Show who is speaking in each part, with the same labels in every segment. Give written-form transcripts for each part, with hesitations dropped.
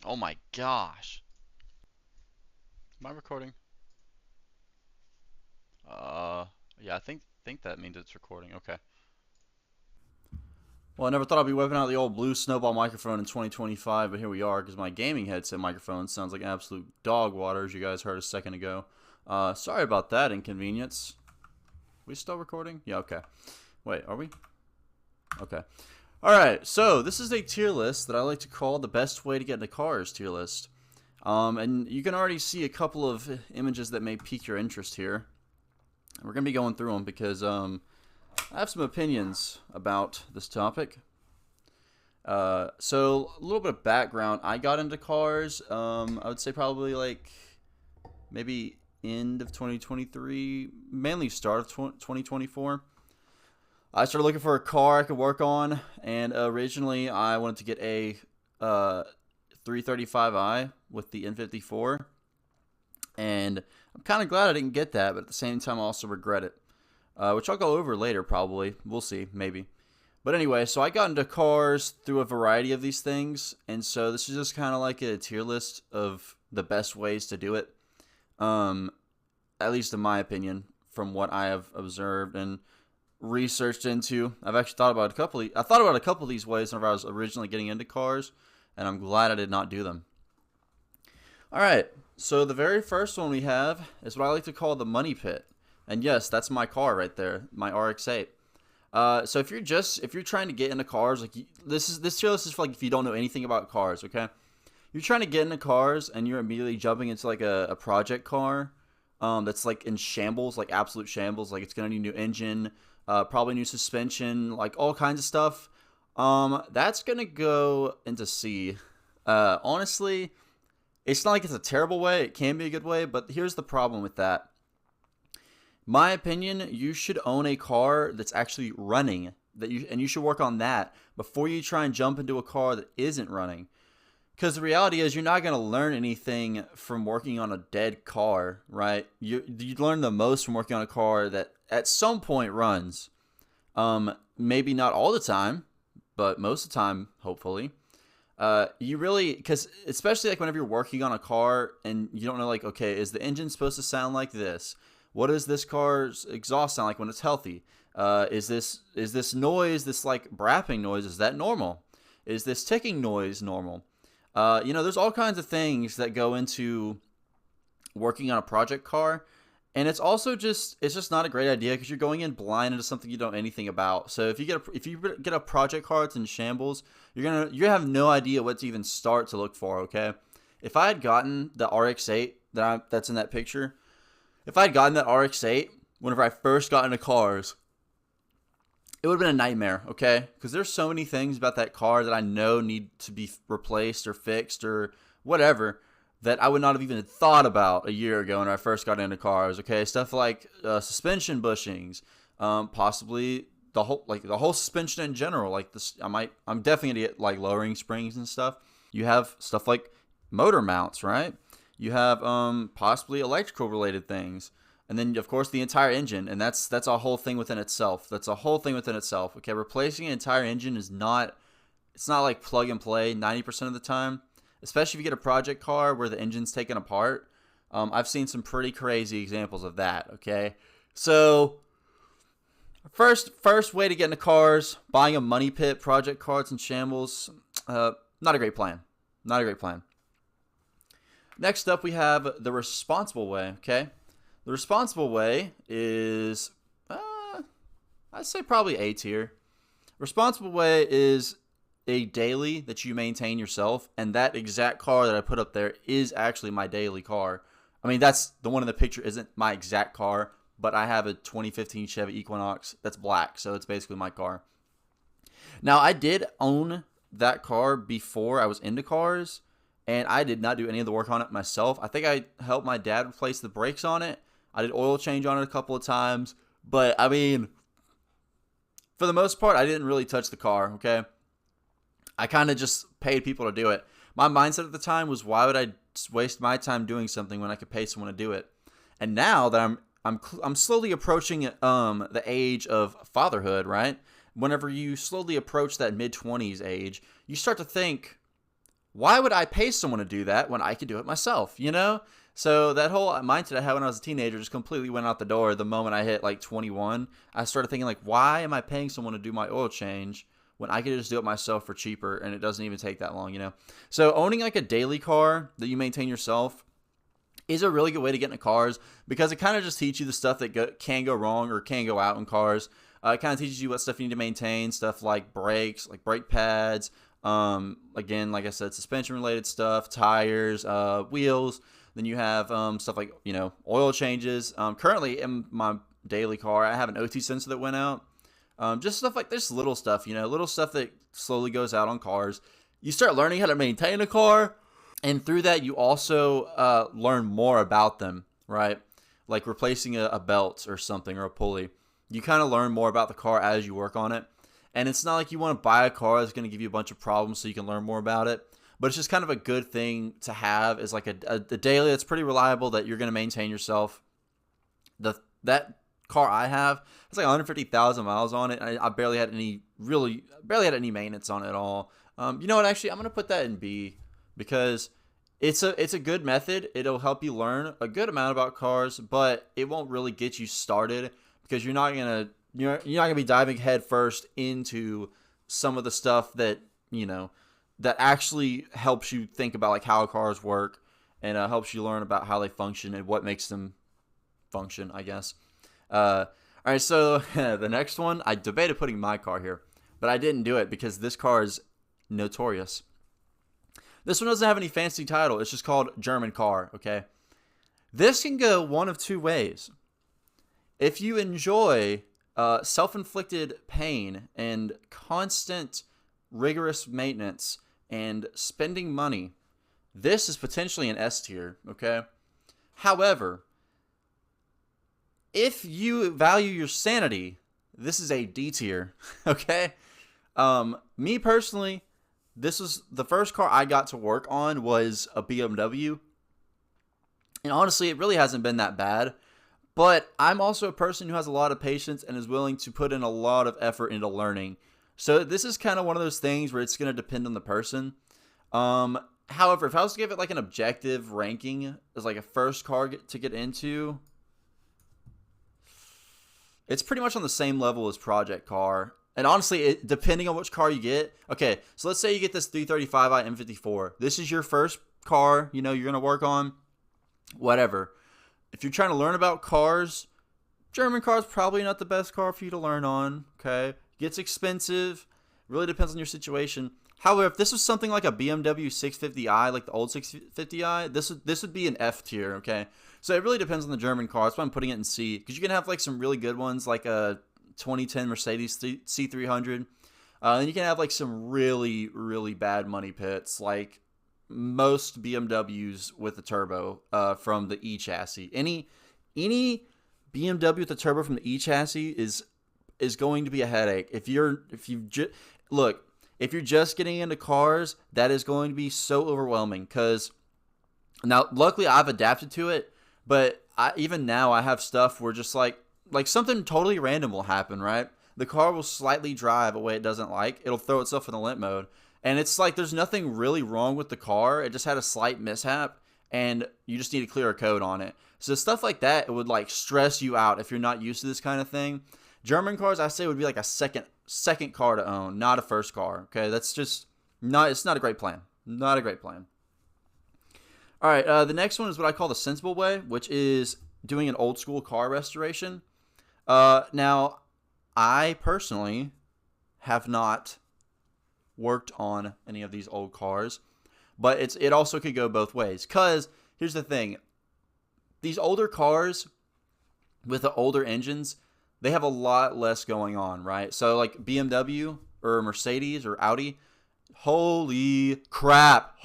Speaker 1: Oh my gosh. Am I recording? Uh, yeah, I think that means it's recording. Okay.
Speaker 2: Well, I never thought I'd be whipping out the old blue snowball microphone in 2025, but here we are because my gaming headset microphone sounds like absolute dog water, as you guys heard a second ago. Sorry about that inconvenience. We still recording? Yeah, okay. Wait, are we? Okay. Alright, so this is a tier list that I like to call the best way to get into cars tier list. And you can already see a couple of images that may pique your interest here. We're going to be going through them because I have some opinions about this topic. So a little bit of background. I got into cars. I would say probably like maybe end of 2023, mainly start of 2024. I started looking for a car I could work on, and originally I wanted to get a 335i with the N54, and I'm kind of glad I didn't get that, but at the same time I also regret it, which I'll go over later probably. We'll see, maybe. But anyway, so I got into cars through a variety of these things, and so this is just kind of like a tier list of the best ways to do it. Um, at least in my opinion, from what I have observed and researched into. I've actually thought about a couple. I thought about a couple of these ways whenever I was originally getting into cars, and I'm glad I did not do them. All right, so the very first one we have is what I like to call the money pit, and yes, that's my car right there, my RX-8. So if you're trying to get into cars, like this tier list is for like if you don't know anything about cars, okay? You're trying to get into cars and you're immediately jumping into like a project car, that's like in shambles, like absolute shambles, like it's gonna need a new engine, probably new suspension, like all kinds of stuff. That's gonna go into C. Honestly, it's not like it's a terrible way. It can be a good way, but here's the problem with that. My opinion, you should own a car that's actually running, and you should work on that before you try and jump into a car that isn't running. Because the reality is, you're not going to learn anything from working on a dead car, right? You learn the most from working on a car that at some point runs. Maybe not all the time, but most of the time, hopefully. You really, because especially like whenever you're working on a car and you don't know, like, okay, is the engine supposed to sound like this? What does this car's exhaust sound like when it's healthy? Is this noise, this like brapping noise, is that normal? Is this ticking noise normal? There's all kinds of things that go into working on a project car, and it's just not a great idea because you're going in blind into something you don't know anything about. So if you get a project car that's in shambles, you have no idea what to even start to look for. Okay, if I had gotten the RX-8 that's in that picture, if I had gotten that RX-8 whenever I first got into cars, it would have been a nightmare, okay? Because there's so many things about that car that I know need to be replaced or fixed or whatever that I would not have even thought about a year ago when I first got into cars, okay? Stuff like suspension bushings, possibly the whole suspension in general. Like this, I'm definitely gonna get like lowering springs and stuff. You have stuff like motor mounts, right? You have possibly electrical related things. And then, of course, the entire engine, and that's a whole thing within itself. That's a whole thing within itself. Okay, replacing an entire engine it's not like plug and play 90% of the time, especially if you get a project car where the engine's taken apart. I've seen some pretty crazy examples of that, okay? So, first way to get into cars, buying a money pit, project cars and shambles, not a great plan. Not a great plan. Next up, we have the responsible way, okay? The responsible way is, I'd say probably A tier. Responsible way is a daily that you maintain yourself, and that exact car that I put up there is actually my daily car. I mean, that's the one in the picture isn't my exact car, but I have a 2015 Chevy Equinox that's black, so it's basically my car. Now, I did own that car before I was into cars, and I did not do any of the work on it myself. I think I helped my dad replace the brakes on it. I did oil change on it a couple of times, but I mean, for the most part, I didn't really touch the car, okay? I kind of just paid people to do it. My mindset at the time was, why would I waste my time doing something when I could pay someone to do it? And now that I'm slowly approaching the age of fatherhood, right? Whenever you slowly approach that mid-20s age, you start to think, why would I pay someone to do that when I could do it myself, you know? So that whole mindset I had when I was a teenager just completely went out the door the moment I hit like 21. I started thinking like, why am I paying someone to do my oil change when I could just do it myself for cheaper and it doesn't even take that long, you know? So owning like a daily car that you maintain yourself is a really good way to get into cars because it kind of just teaches you the stuff that can go wrong or can go out in cars. It kind of teaches you what stuff you need to maintain, stuff like brakes, like brake pads. Again, like I said, suspension related stuff, tires, wheels. Then you have stuff like, you know, oil changes. Currently in my daily car, I have an OT sensor that went out. Just stuff like this, little stuff, you know, little stuff that slowly goes out on cars. You start learning how to maintain a car, and through that, you also learn more about them, right? Like replacing a belt or something or a pulley. You kind of learn more about the car as you work on it. And it's not like you want to buy a car that's going to give you a bunch of problems so you can learn more about it. But it's just kind of a good thing to have is like a daily that's pretty reliable that you're going to maintain yourself. That car I have, it's like 150,000 miles on it. I barely had any maintenance on it at all. You know what? Actually, I'm going to put that in B because it's a good method. It'll help you learn a good amount about cars, but it won't really get you started because you're not gonna be diving head first into some of the stuff that, you know, that actually helps you think about like how cars work and helps you learn about how they function and what makes them function, I guess. All right, so the next one, I debated putting my car here, but I didn't do it because this car is notorious. This one doesn't have any fancy title. It's just called German car, okay? This can go one of two ways. If you enjoy self-inflicted pain and constant rigorous maintenance and spending money, this is potentially an S tier, okay? However, if you value your sanity, this is a D tier, okay? Me personally, this was the first car I got to work on was a BMW. And honestly, it really hasn't been that bad. But I'm also a person who has a lot of patience and is willing to put in a lot of effort into learning. So this is kind of one of those things where it's going to depend on the person. However, if I was to give it like an objective ranking as like a first car to get into, it's pretty much on the same level as Project Car. And honestly, depending on which car you get. Okay, so let's say you get this 335i M54. This is your first car, you know, you're going to work on. Whatever. If you're trying to learn about cars, German car's probably not the best car for you to learn on, okay? Gets expensive. Really depends on your situation. However, if this was something like a BMW 650i, like the old 650i, this would be an F tier, okay? So it really depends on the German car. That's why I'm putting it in C. Because you can have like some really good ones, like a 2010 Mercedes C300. And you can have like some really, really bad money pits, like most BMWs with the turbo from the E chassis. Any BMW with the turbo from the E chassis is going to be a headache. If you're just getting into cars, that is going to be so overwhelming. Because now, luckily, I've adapted to it. But even now, I have stuff where just like something totally random will happen, right? The car will slightly drive a way it doesn't like. It'll throw itself in the limp mode. And it's like there's nothing really wrong with the car. It just had a slight mishap, and you just need to clear a code on it. So stuff like that, it would like stress you out if you're not used to this kind of thing. German cars, I say, would be like a second car to own, not a first car. Okay, that's just not. It's not a great plan. Not a great plan. All right, the next one is what I call the sensible way, which is doing an old school car restoration. Now, I personally have not worked on any of these old cars, but it also could go both ways. Because here's the thing, these older cars with the older engines, they have a lot less going on, right? So like BMW or Mercedes or Audi, holy crap,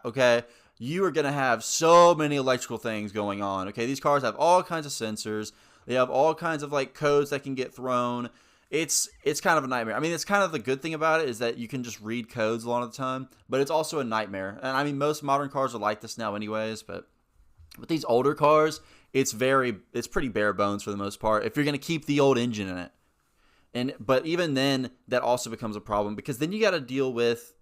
Speaker 2: okay? You are going to have so many electrical things going on, okay? These cars have all kinds of sensors. They have all kinds of like codes that can get thrown. It's kind of a nightmare. I mean, it's kind of the good thing about it is that you can just read codes a lot of the time, but it's also a nightmare. And I mean, most modern cars are like this now anyways, but with these older cars, it's pretty bare bones for the most part if you're going to keep the old engine in it. But even then, that also becomes a problem because then you got to deal with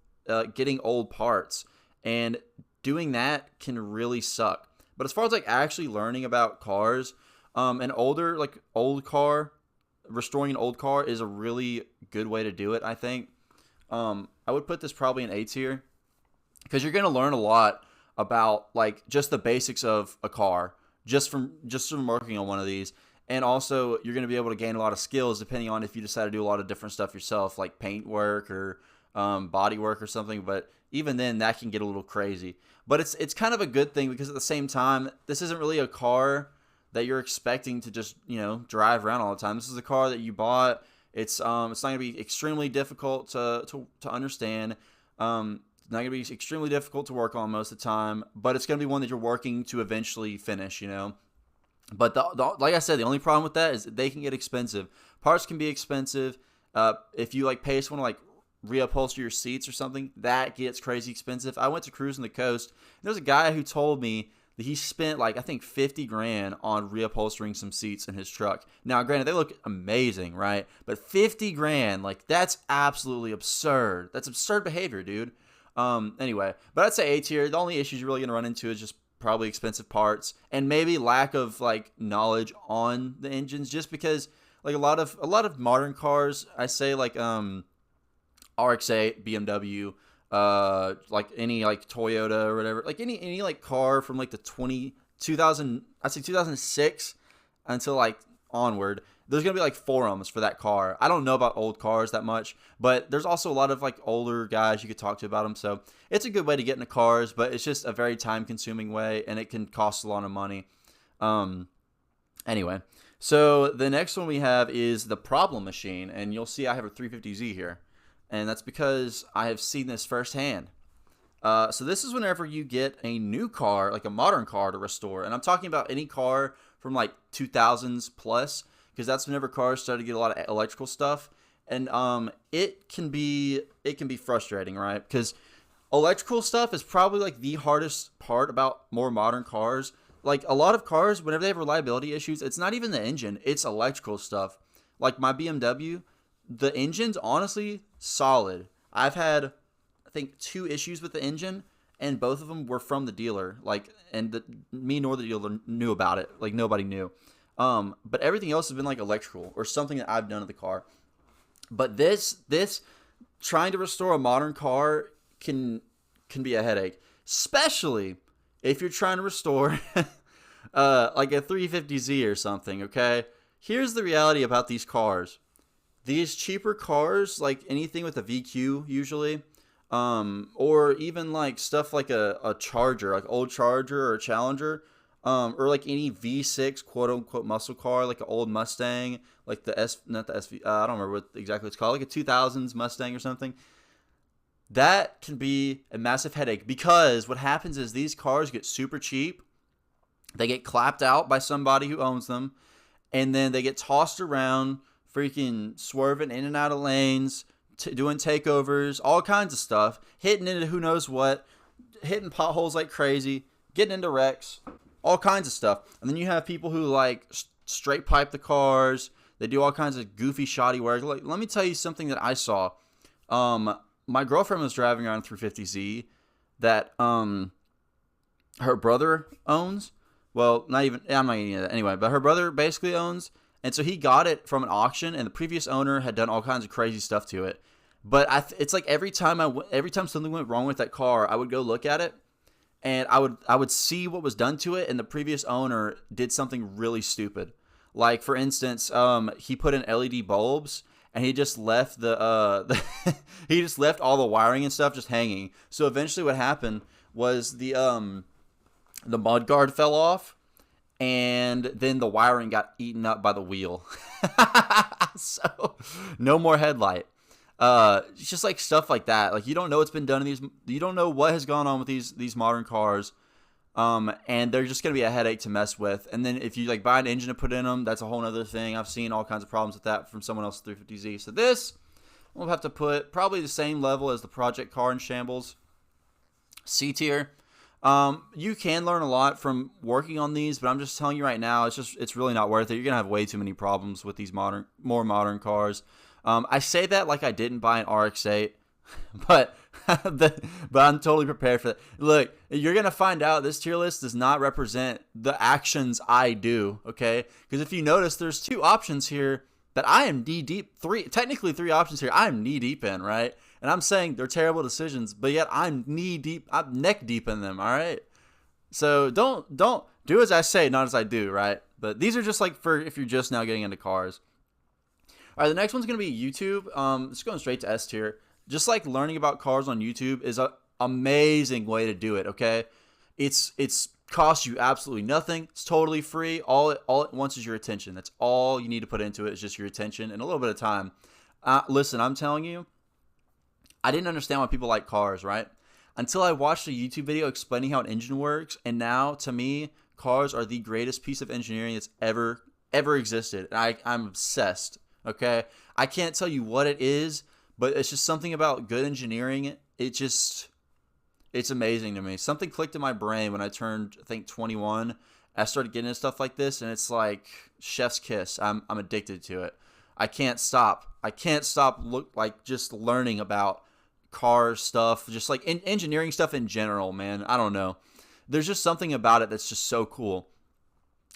Speaker 2: getting old parts, and doing that can really suck. But as far as like actually learning about cars, an older like old car, restoring an old car is a really good way to do it. I think. I would put this probably in A tier because you're gonna learn a lot about like just the basics of a car just from working on one of these, and also you're gonna be able to gain a lot of skills depending on if you decide to do a lot of different stuff yourself, like paint work or body work or something. But even then, that can get a little crazy. But it's kind of a good thing because at the same time, this isn't really a car that you're expecting to just drive around all the time. This is a car that you bought. It's not gonna be extremely difficult to understand. It's not gonna be extremely difficult to work on most of the time, but it's gonna be one that you're working to eventually finish. But like I said, the only problem with that is that they can get expensive. Parts can be expensive. If you like pay someone to like reupholster your seats or something, that gets crazy expensive. I went to cruising the coast. And there's a guy who told me that he spent like I think 50 grand on reupholstering some seats in his truck. Now, granted, they look amazing, right? But 50 grand, like that's absolutely absurd. That's absurd behavior, dude. Anyway, but I'd say A tier. The only issues you're really gonna run into is just probably expensive parts and maybe lack of like knowledge on the engines, just because like a lot of modern cars, I say like RX-8, BMW, like any like Toyota or whatever, like any like car from like the 2000, I'd say 2006 until like onward. There's gonna be like forums for that car. I don't know about old cars that much, but there's also a lot of like older guys you could talk to about them. So it's a good way to get into cars, but it's just a very time consuming way, and it can cost a lot of money. Anyway, so the next one we have is the problem machine, and you'll see I have a 350Z here, and that's because I have seen this firsthand. So this is whenever you get a new car, like a modern car to restore, and I'm talking about any car from like 2000s plus, because that's whenever cars started to get a lot of electrical stuff, and it can be frustrating, right? Because electrical stuff is probably like the hardest part about more modern cars. Like a lot of cars, whenever they have reliability issues, it's not even the engine, it's electrical stuff. Like my BMW, the engine's honestly solid. I've had, I think, 2 issues with the engine, and both of them were from the dealer. Like, and me nor the dealer knew about it. Like nobody knew. But everything else has been like electrical or something that I've done to the car. But this trying to restore a modern car can be a headache, especially if you're trying to restore like a 350Z or something. Okay, here's the reality about these cars. These cheaper cars, like anything with a VQ usually, or even like stuff like a Charger, like old Charger or a Challenger, or like any V6 quote unquote muscle car, like an old Mustang, like not the SV, I don't remember what exactly it's called, like a 2000s Mustang or something. That can be a massive headache because what happens is these cars get super cheap. They get clapped out by somebody who owns them, and then they get tossed around, freaking swerving in and out of lanes, doing takeovers, all kinds of stuff, hitting into who knows what, hitting potholes like crazy, getting into wrecks, all kinds of stuff. And then you have people who like straight pipe the cars. They do all kinds of goofy, shoddy work. Like, let me tell you something that I saw. My girlfriend was driving around a 350Z that her brother owns. Well, I'm not getting into that anyway, but her brother basically owns. And so he got it from an auction, and the previous owner had done all kinds of crazy stuff to it. But it's like every time something went wrong with that car, I would go look at it, and I would see what was done to it, and the previous owner did something really stupid. Like for instance, he put in LED bulbs, and he just left he just left all the wiring and stuff just hanging. So eventually, what happened was the mud guard fell off, and then the wiring got eaten up by the wheel. So no more headlight. It's just like stuff like that. Like you don't know what's been done in these. You don't know what has gone on with these modern cars. And they're just gonna be a headache to mess with. And then if you like buy an engine to put in them, that's a whole other thing. I've seen all kinds of problems with that from someone else's 350Z. So this we'll have to put probably the same level as the project car in shambles. C tier. You can learn a lot from working on these, but I'm just telling you right now, it's really not worth it. You're gonna have way too many problems with these more modern cars. I say that like I didn't buy an RX-8, but but I'm totally prepared for that. Look, you're going to find out this tier list does not represent the actions I do, okay? Because if you notice, there's two options here that I am knee deep, technically three options here I'm knee deep in, right? And I'm saying they're terrible decisions, but yet I'm neck deep in them, all right? So don't do as I say, not as I do, right? But these are just like for if you're just now getting into cars. All right, the next one's going to be YouTube. It's going straight to S tier. Just like learning about cars on YouTube is an amazing way to do it, okay? It's costs you absolutely nothing. It's totally free. All it wants is your attention. That's all you need to put into it is just your attention and a little bit of time. Listen, I'm telling you, I didn't understand why people like cars, right? Until I watched a YouTube video explaining how an engine works, and now, to me, cars are the greatest piece of engineering that's ever existed. I'm obsessed, okay? I can't tell you what it is, but it's just something about good engineering. It's amazing to me. Something clicked in my brain when I turned, I think, 21. I started getting into stuff like this, and it's like chef's kiss. I'm addicted to it. I can't stop. Just learning about car stuff, just like engineering stuff in general, man. I don't know. There's just something about it that's just so cool.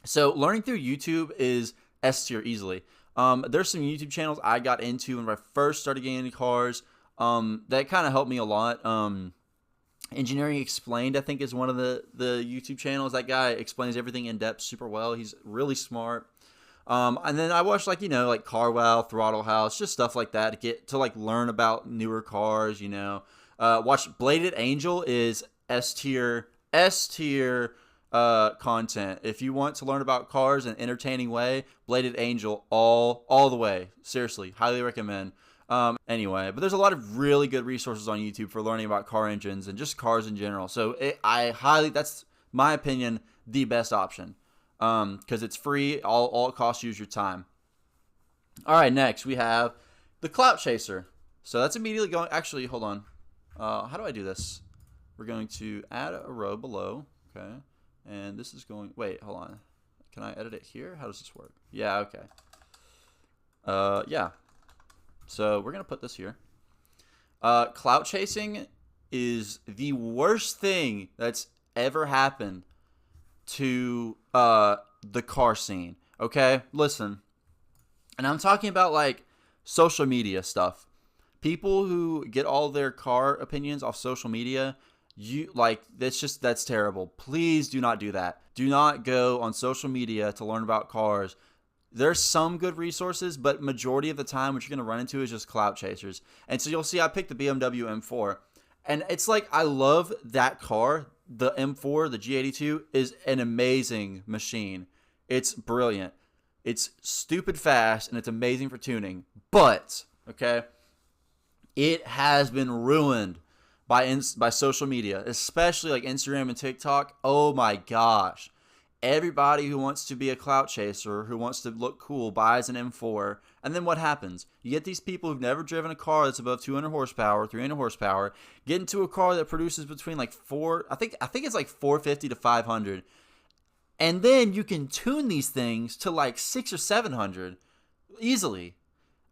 Speaker 2: So learning through YouTube is S tier easily. There's some YouTube channels I got into when I first started getting into cars. That kind of helped me a lot. Engineering Explained, I think, is one of the YouTube channels. That guy explains everything in depth super well. He's really smart. And then I watched like Car Wow, Throttle House, just stuff like that to get to like learn about newer cars. Watch Bladed Angel is S tier content. If you want to learn about cars in an entertaining way, Bladed Angel all the way. Seriously, highly recommend. Anyway, but there's a lot of really good resources on YouTube for learning about car engines and just cars in general. So that's my opinion, the best option. Because it's free. All it costs you is your time. All right, next we have the Clout Chaser. So that's immediately going. Actually, hold on. How do I do this? We're going to add a row below. Okay, and this is going. Wait, hold on. Can I edit it here? How does this work? Yeah. Okay. Yeah. So we're gonna put this here. Clout chasing is the worst thing that's ever happened to the car scene. Okay, listen, and I'm talking about like social media stuff. People who get all their car opinions off social media, that's terrible. Please do not do that. Do not go on social media to learn about cars. There's some good resources, but majority of the time what you're going to run into is just clout chasers. And so you'll see I picked the BMW M4. And it's like I love that car. The M4, the G82, is an amazing machine. It's brilliant. It's stupid fast, and it's amazing for tuning. But, okay, it has been ruined by social media, especially like Instagram and TikTok. Oh my gosh. Everybody who wants to be a clout chaser, who wants to look cool, buys an M4. And then what happens? You get these people who've never driven a car that's above 200 horsepower, 300 horsepower, get into a car that produces between like I think it's like 450 to 500. And then you can tune these things to like 600 or 700 easily.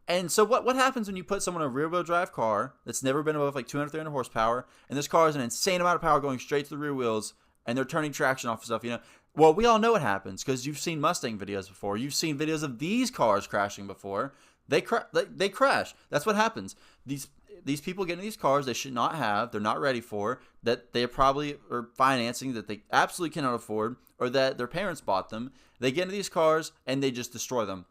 Speaker 2: And so what happens when you put someone in a rear-wheel drive car that's never been above like 200, 300 horsepower, and this car has an insane amount of power going straight to the rear wheels, and they're turning traction off and stuff, Well, we all know what happens because you've seen Mustang videos before. You've seen videos of these cars crashing before. They crash. That's what happens. These people get in these cars they should not have. They're not ready for. That they probably are financing that they absolutely cannot afford, or that their parents bought them. They get into these cars and they just destroy them.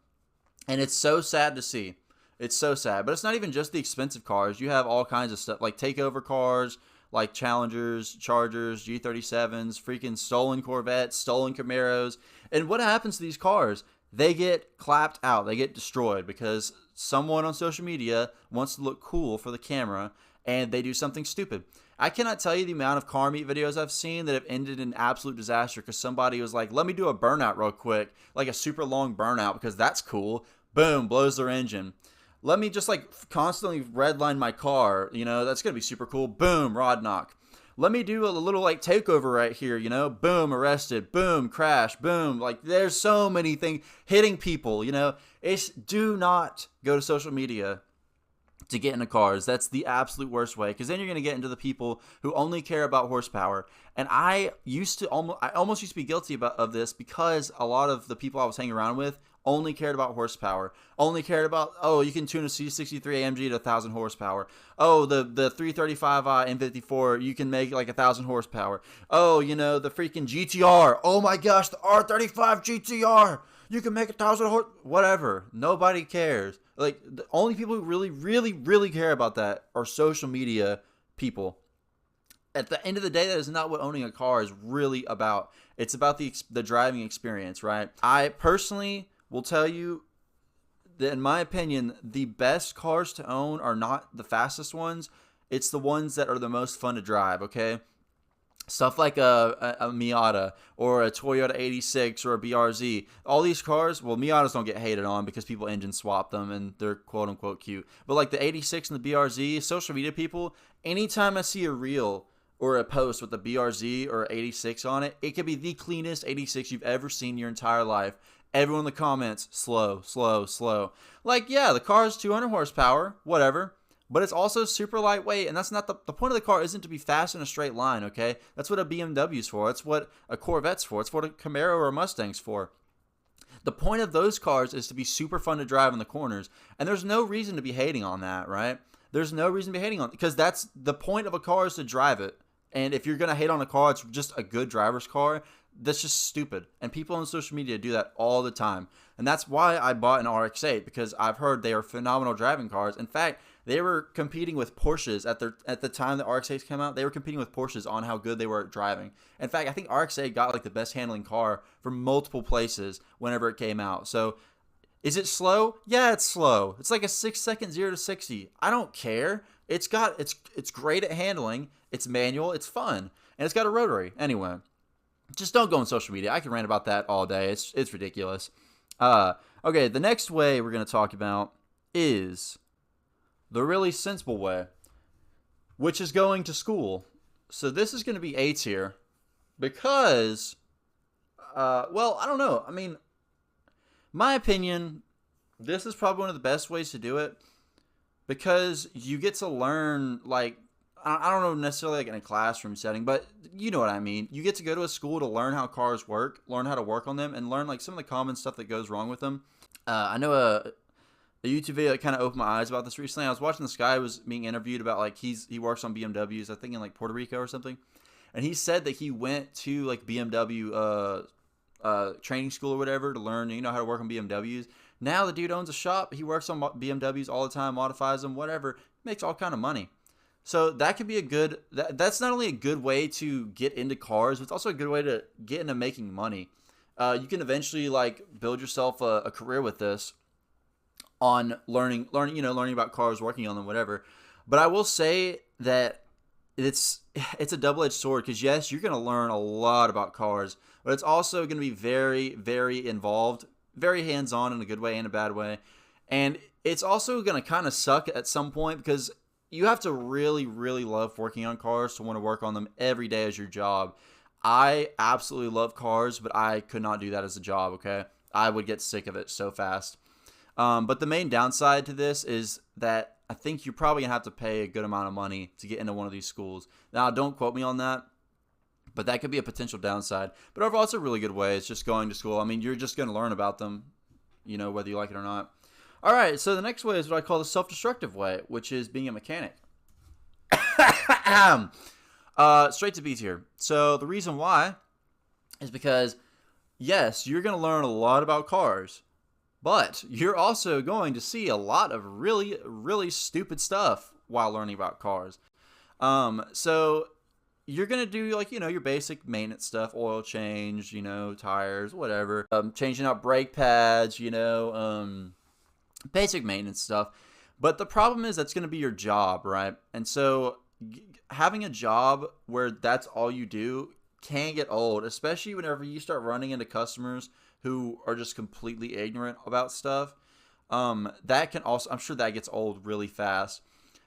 Speaker 2: And it's so sad to see. It's so sad. But it's not even just the expensive cars. You have all kinds of stuff like takeover cars, like Challengers, Chargers, G37s, freaking stolen Corvettes, stolen Camaros. And what happens to these cars? They get clapped out. They get destroyed because someone on social media wants to look cool for the camera and they do something stupid. I cannot tell you the amount of car meet videos I've seen that have ended in absolute disaster because somebody was like, let me do a burnout real quick, like a super long burnout because that's cool. Boom, blows their engine. Let me just like constantly redline my car, that's going to be super cool. Boom, rod knock. Let me do a little like takeover right here, boom, arrested, boom, crash, boom. Like there's so many things hitting people, do not go to social media to get into cars. That's the absolute worst way, because then you're going to get into the people who only care about horsepower. And I almost used to be guilty of this, because a lot of the people I was hanging around with only cared about horsepower. Only cared about, oh, you can tune a C63 AMG to 1,000 horsepower. Oh, the 335i M54, you can make like 1,000 horsepower. Oh, the freaking GTR. Oh my gosh, the R35 GTR. You can make 1,000 horse. Whatever. Nobody cares. Like, the only people who really, really, really care about that are social media people. At the end of the day, that is not what owning a car is really about. It's about the driving experience, right? I personally will tell you that, in my opinion, the best cars to own are not the fastest ones. It's the ones that are the most fun to drive, okay? Stuff like a Miata or a Toyota 86 or a BRZ. All these cars, well, Miatas don't get hated on because people engine swap them and they're quote unquote cute. But like the 86 and the BRZ, social media people, anytime I see a reel or a post with a BRZ or 86 on it, it could be the cleanest 86 you've ever seen in your entire life. Everyone in the comments, slow, slow, slow. Like, yeah, the car is 200 horsepower, whatever. But it's also super lightweight, and that's not the point of the car isn't to be fast in a straight line, okay? That's what a BMW's for. That's what a Corvette's for. It's what a Camaro or a Mustang's for. The point of those cars is to be super fun to drive in the corners, and there's no reason to be hating on that, right? There's no reason to be hating on it, because that's the point of a car, is to drive it. And if you're going to hate on a car, it's just a good driver's car, that's just stupid. And people on social media do that all the time. And that's why I bought an RX-8, because I've heard they are phenomenal driving cars. In fact, they were competing with Porsches at the time the RX-8s came out. They were competing with Porsches on how good they were at driving. In fact, I think RX-8 got like the best handling car from multiple places whenever it came out. So, is it slow? Yeah, it's slow. It's like a 6-second 0 to 60. I don't care. It's great at handling. It's manual. It's fun, and it's got a rotary. Anyway, just don't go on social media. I can rant about that all day. It's ridiculous. Okay, the next way we're gonna talk about is the really sensible way, which is going to school. So this is going to be A tier because, well, I don't know. I mean, my opinion, this is probably one of the best ways to do it, because you get to learn, like, I don't know necessarily like in a classroom setting, but you know what I mean. You get to go to a school to learn how cars work, learn how to work on them, and learn like some of the common stuff that goes wrong with them. I know a YouTube video that kind of opened my eyes about this recently. I was watching this guy who was being interviewed about, like, he works on BMWs, I think in like Puerto Rico or something, and he said that he went to like BMW training school or whatever to learn how to work on BMWs. Now the dude owns a shop. He works on BMWs all the time, modifies them, whatever, makes all kind of money. So that could be that's not only a good way to get into cars, but it's also a good way to get into making money. You can eventually like build yourself a career with this, on learning about cars, working on them, whatever. But I will say that it's a double-edged sword, because yes, you're going to learn a lot about cars, but it's also going to be very, very involved, very hands-on in a good way and a bad way. And it's also going to kind of suck at some point, because you have to really, really love working on cars to want to work on them every day as your job. I absolutely love cars, but I could not do that as a job, okay? I would get sick of it so fast. But the main downside to this is that I think you're probably going to have to pay a good amount of money to get into one of these schools. Now, don't quote me on that, but that could be a potential downside. But overall, it's a really good way. It's just going to school. I mean, you're just going to learn about them, whether you like it or not. All right, so the next way is what I call the self-destructive way, which is being a mechanic. Straight to B tier. So the reason why is because, yes, you're going to learn a lot about cars, but you're also going to see a lot of really, really stupid stuff while learning about cars. So you're going to do like, your basic maintenance stuff, oil change, tires, whatever. Changing out brake pads, basic maintenance stuff. But the problem is that's going to be your job, right? And so having a job where that's all you do can get old, especially whenever you start running into customers who are just completely ignorant about stuff. That can also, I'm sure that gets old really fast.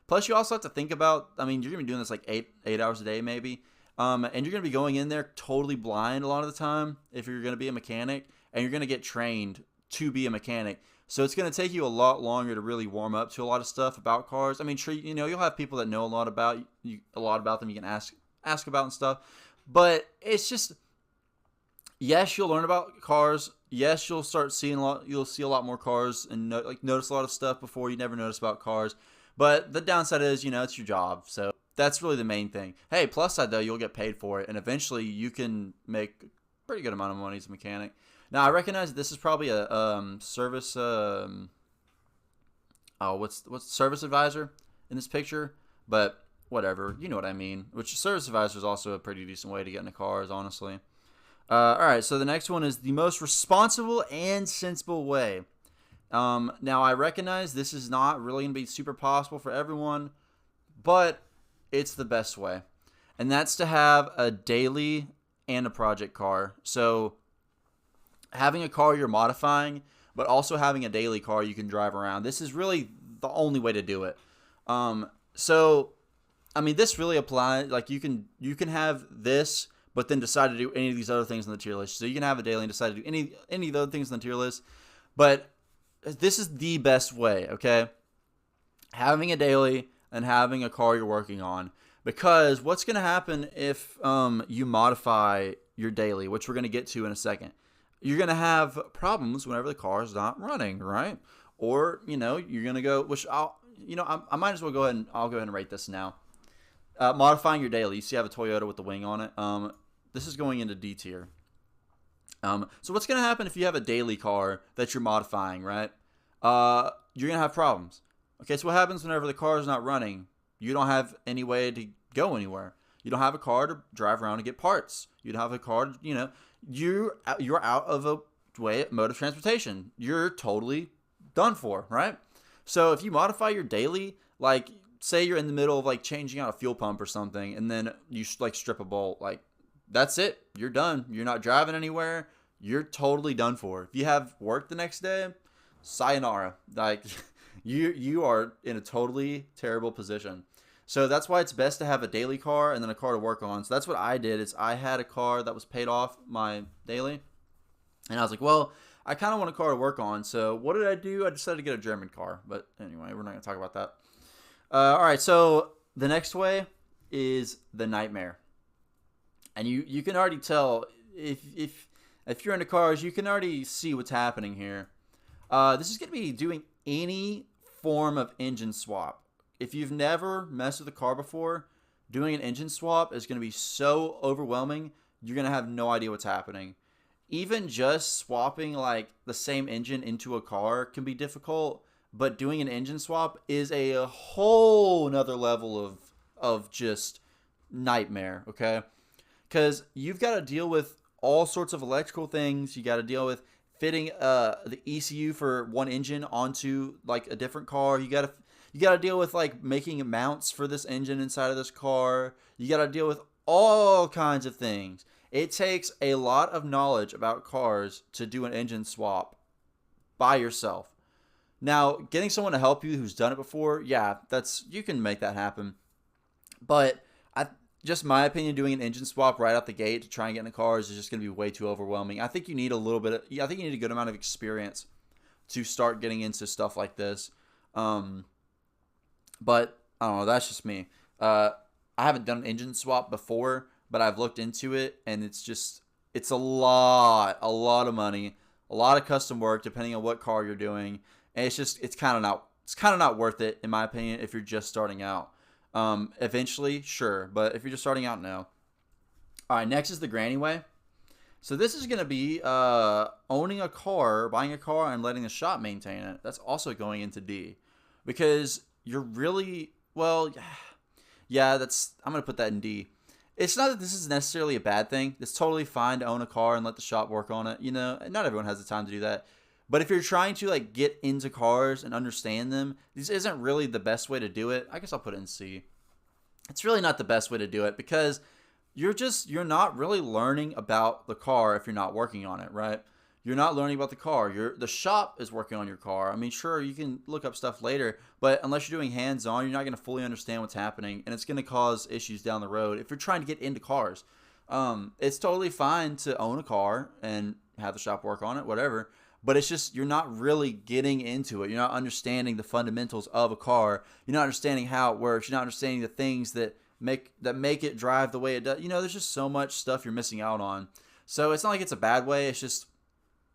Speaker 2: Plus, you also have to think about, I mean, you're going to be doing this like eight hours a day maybe. And you're going to be going in there totally blind a lot of the time if you're going to be a mechanic, and you're going to get trained to be a mechanic. So it's going to take you a lot longer to really warm up to a lot of stuff about cars. I mean, sure, you know, you'll have people that know a lot about them. You can ask about and stuff, but it's just, yes, you'll learn about cars. Yes, you'll start seeing a lot. You'll see a lot more cars and notice a lot of stuff before you never noticed about cars. But the downside is, you know, it's your job. So that's really the main thing. Hey, plus side though, you'll get paid for it, and eventually you can make a pretty good amount of money as a mechanic. Now I recognize this is probably a service. What's service advisor in this picture? But whatever, you know what I mean. Which service advisor is also a pretty decent way to get into cars, honestly. All right, so the next one is the most responsible and sensible way. Now, I recognize this is not really going to be super possible for everyone, but it's the best way. And that's to have a daily and a project car. So, having a car you're modifying, but also having a daily car you can drive around. This is really the only way to do it. So, I mean, this really applies. Like, you can have this, but then decide to do any of these other things on the tier list. So you can have a daily and decide to do any of the other things on the tier list. But this is the best way, okay? Having a daily and having a car you're working on. Because what's going to happen if you modify your daily, which we're going to get to in a second? You're going to have problems whenever the car is not running, right? Or, you know, you're going to go, I might as well I'll go ahead and rate this now. Modifying your daily. You see I have a Toyota with the wing on it. This is going into D tier. So what's going to happen if you have a daily car that you're modifying, right? You're going to have problems. Okay, so what happens whenever the car is not running? You don't have any way to go anywhere. You don't have a car to drive around and get parts. You don't have a car to, you're out of a mode of transportation. You're totally done for, right? So if you modify your daily, like say you're in the middle of like changing out a fuel pump or something, and then you like strip a bolt, like that's it. You're done. You're not driving anywhere. You're totally done for. If you have work the next day, sayonara. Like you are in a totally terrible position. So that's why it's best to have a daily car and then a car to work on. So that's what I did. Is I had a car that was paid off my daily, and I was like, well, I kind of want a car to work on. So what did I do? I decided to get a German car. But anyway, we're not going to talk about that. All right. So the next way is the nightmare. And you can already tell if you're into cars, you can already see what's happening here. This is going to be doing any form of engine swap. If you've never messed with a car before, doing an engine swap is going to be so overwhelming, you're going to have no idea what's happening. Even just swapping like the same engine into a car can be difficult, but doing an engine swap is a whole nother level of just nightmare, okay? Because you've got to deal with all sorts of electrical things. You got to deal with fitting the ECU for one engine onto like a different car. You got to deal with like making mounts for this engine inside of this car. You got to deal with all kinds of things. It takes a lot of knowledge about cars to do an engine swap by yourself. Now, getting someone to help you who's done it before, yeah, you can make that happen. But just my opinion, doing an engine swap right out the gate to try and get in the cars is just going to be way too overwhelming. I think you need I think you need a good amount of experience to start getting into stuff like this. But I don't know. That's just me. I haven't done an engine swap before, but I've looked into it, and it's a lot of money, a lot of custom work depending on what car you're doing, and it's kind of not worth it in my opinion if you're just starting out. Eventually, sure, but if you're just starting out, no. All right, next is the granny way. So this is going to be owning a car, buying a car, and letting the shop maintain it. That's also going into D, because you're really I'm going to put that in D. It's not that this is necessarily a bad thing. It's totally fine to own a car and let the shop work on it. Not everyone has the time to do that. But if you're trying to like get into cars and understand them, this isn't really the best way to do it. I guess I'll put it in C. It's really not the best way to do it because you're not really learning about the car if you're not working on it, right? You're not learning about the car. The shop is working on your car. I mean, sure, you can look up stuff later, but unless you're doing hands-on, you're not going to fully understand what's happening, and it's going to cause issues down the road if you're trying to get into cars. It's totally fine to own a car and have the shop work on it, whatever. but it's just you're not really getting into it. You're not understanding the fundamentals of a car. You're not understanding how it works. You're not understanding the things that make it drive the way it does. There's just so much stuff you're missing out on. So it's not like it's a bad way. It's just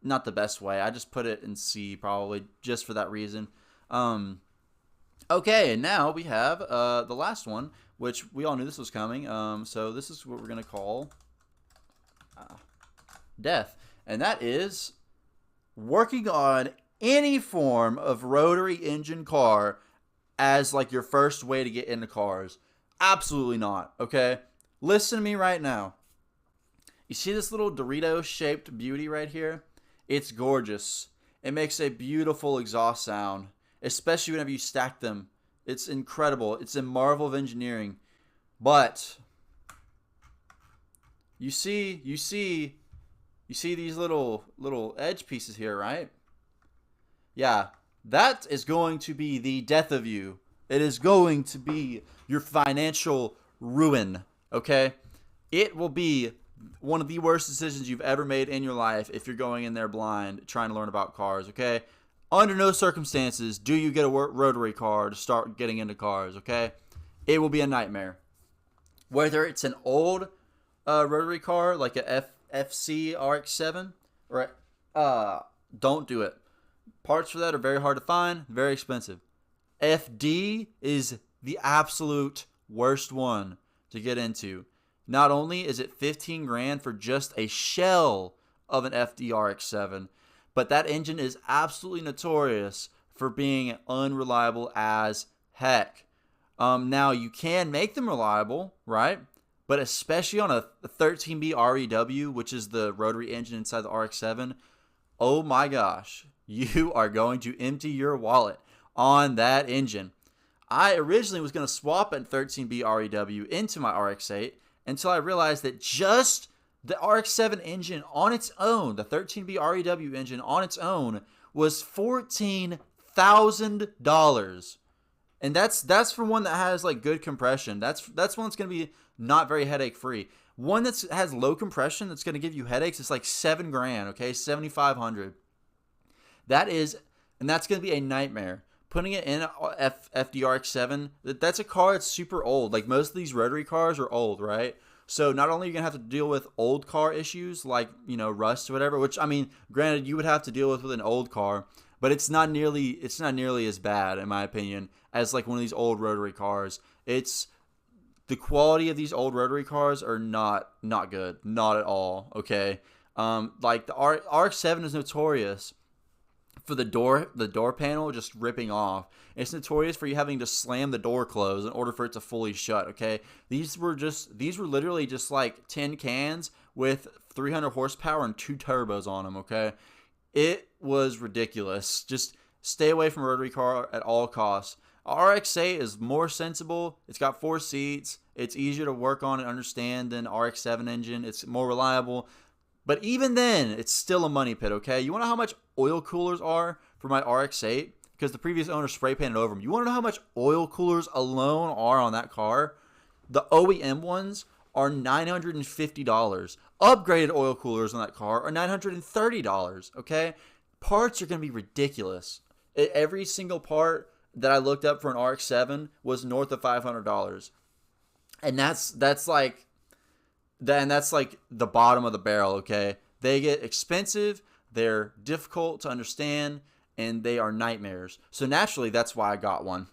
Speaker 2: not the best way. I just put it in C probably just for that reason. Okay, and now we have the last one, which we all knew this was coming. So this is what we're gonna call death, and that is working on any form of rotary engine car as like your first way to get into cars. Absolutely not. Okay, listen to me right now. You see this little Dorito shaped beauty right here? It's gorgeous. It makes a beautiful exhaust sound, especially whenever you stack them. It's incredible. It's a marvel of engineering. But you see these little edge pieces here, right? Yeah, that is going to be the death of you. It is going to be your financial ruin, okay? It will be one of the worst decisions you've ever made in your life if you're going in there blind trying to learn about cars, okay? Under no circumstances do you get a rotary car to start getting into cars, okay? It will be a nightmare. Whether it's an old rotary car like a FC RX-7 or don't do it. Parts for that are very hard to find, very expensive. FD is the absolute worst one to get into. Not only is it 15 grand for just a shell of an FD RX-7, but that engine is absolutely notorious for being unreliable as heck. Now, you can make them reliable, right? But especially on a 13B REW, which is the rotary engine inside the RX-7, oh my gosh, you are going to empty your wallet on that engine. I originally was going to swap a 13B REW into my RX-8 until I realized that just the RX-7 engine on its own, the 13B REW engine on its own, was $14,000. And that's for one that has like good compression. That's one that's going to be not very headache free. One that has low compression that's going to give you headaches is like $7,000, okay, $7,500. That's going to be a nightmare. Putting it in FDRX7, that's a car that's super old. Like most of these rotary cars are old, right? So not only are you going to have to deal with old car issues like, rust or whatever, which I mean, granted you would have to deal with an old car, but it's not nearly as bad in my opinion as like one of these old rotary cars. It's the quality of these old rotary cars are not good, not at all, okay? Like the RX-7 is notorious for the door panel just ripping off. It's notorious for you having to slam the door closed in order for it to fully shut, okay? These were literally just like tin cans with 300 horsepower and 2 turbos on them, okay? It was ridiculous. Just stay away from a rotary car at all costs. RX-8 is more sensible. It's got 4 seats. It's easier to work on and understand than RX-7 engine. It's more reliable. But even then, it's still a money pit, okay? You want to know how much oil coolers are for my RX-8? Because the previous owner spray painted over them. You want to know how much oil coolers alone are on that car? The OEM ones are $950. Upgraded oil coolers on that car are $930, okay? Parts are going to be ridiculous. Every single part that I looked up for an RX-7 was north of $500. And that's like the bottom of the barrel, okay? They get expensive, they're difficult to understand, and they are nightmares. So naturally, that's why I got one.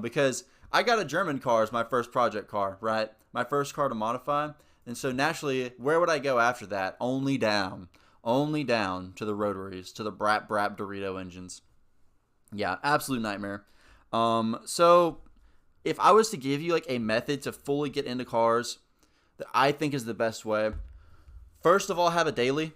Speaker 2: Because I got a German car as my first project car, right? My first car to modify. And so naturally, where would I go after that? Only down to the rotaries, to the Brap Dorito engines. Yeah, absolute nightmare. So if I was to give you like a method to fully get into cars that I think is the best way, first of all, have a daily.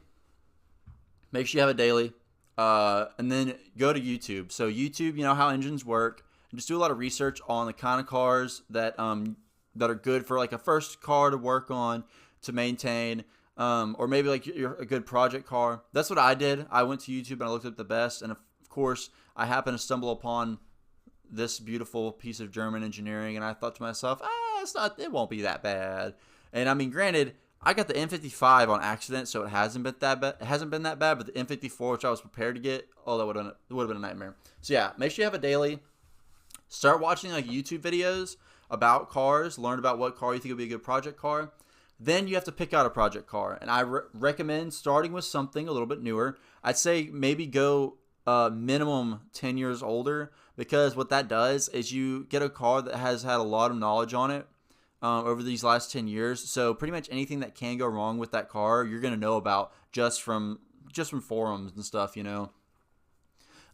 Speaker 2: Make sure you have a daily. And then go to YouTube. So YouTube, you know how engines work. And just do a lot of research on the kind of cars that are good for like a first car to work on, to maintain. Or maybe like you're a good project car. That's what I did. I went to YouTube and I looked up the best. And of course, I happened to stumble upon this beautiful piece of German engineering. And I thought to myself, it won't be that bad. And I mean, granted, I got the M55 on accident, so it hasn't been that bad. It hasn't been that bad, but the M54, which I was prepared to get, oh, that would have been a nightmare. So yeah, make sure you have a daily. Start watching like YouTube videos about cars. Learn about what car you think would be a good project car. Then you have to pick out a project car, and I recommend starting with something a little bit newer. I'd say maybe go minimum 10 years older, because what that does is you get a car that has had a lot of knowledge on it over these last 10 years. So pretty much anything that can go wrong with that car, you're going to know about just from forums and stuff, you know.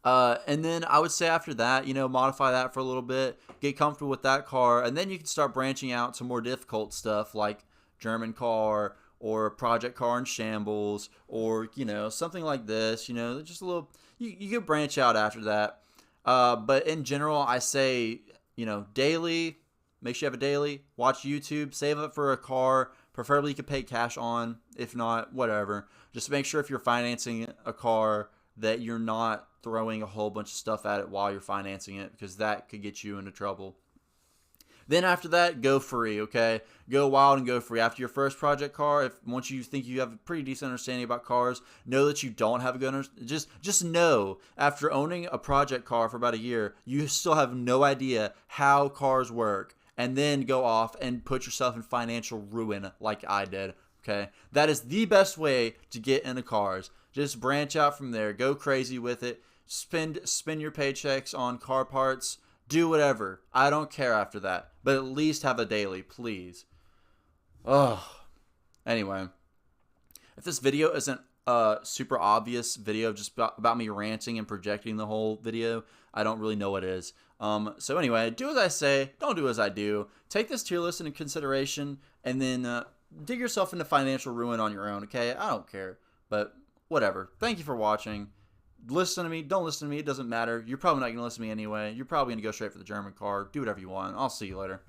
Speaker 2: And then I would say after that, you know, modify that for a little bit, get comfortable with that car, and then you can start branching out to more difficult stuff like German car or project car in shambles, or, you know, something like this, you know, just a little, you can branch out after that. But in general, I say, you know, daily, make sure you have a daily, watch YouTube, save up for a car, preferably you can pay cash on, if not, whatever. Just make sure if you're financing a car that you're not throwing a whole bunch of stuff at it while you're financing it, because that could get you into trouble. Then after that, go free, okay? Go wild and go free. After your first project car, if once you think you have a pretty decent understanding about cars, know that you don't have a good just know after owning a project car for about a year, you still have no idea how cars work, and then go off and put yourself in financial ruin like I did, okay? That is the best way to get into cars. Just branch out from there. Go crazy with it. Spend your paychecks on car parts. Do whatever. I don't care after that. But at least have a daily, please. Ugh. Anyway, if this video isn't a super obvious video just about me ranting and projecting the whole video, I don't really know what is. So anyway, do as I say, don't do as I do. Take this tier list into consideration, and then dig yourself into financial ruin on your own, okay? I don't care. But whatever. Thank you for watching. Listen to me, don't listen to me, it doesn't matter. You're probably not going to listen to me anyway. You're probably going to go straight for the German car. Do whatever you want. I'll see you later.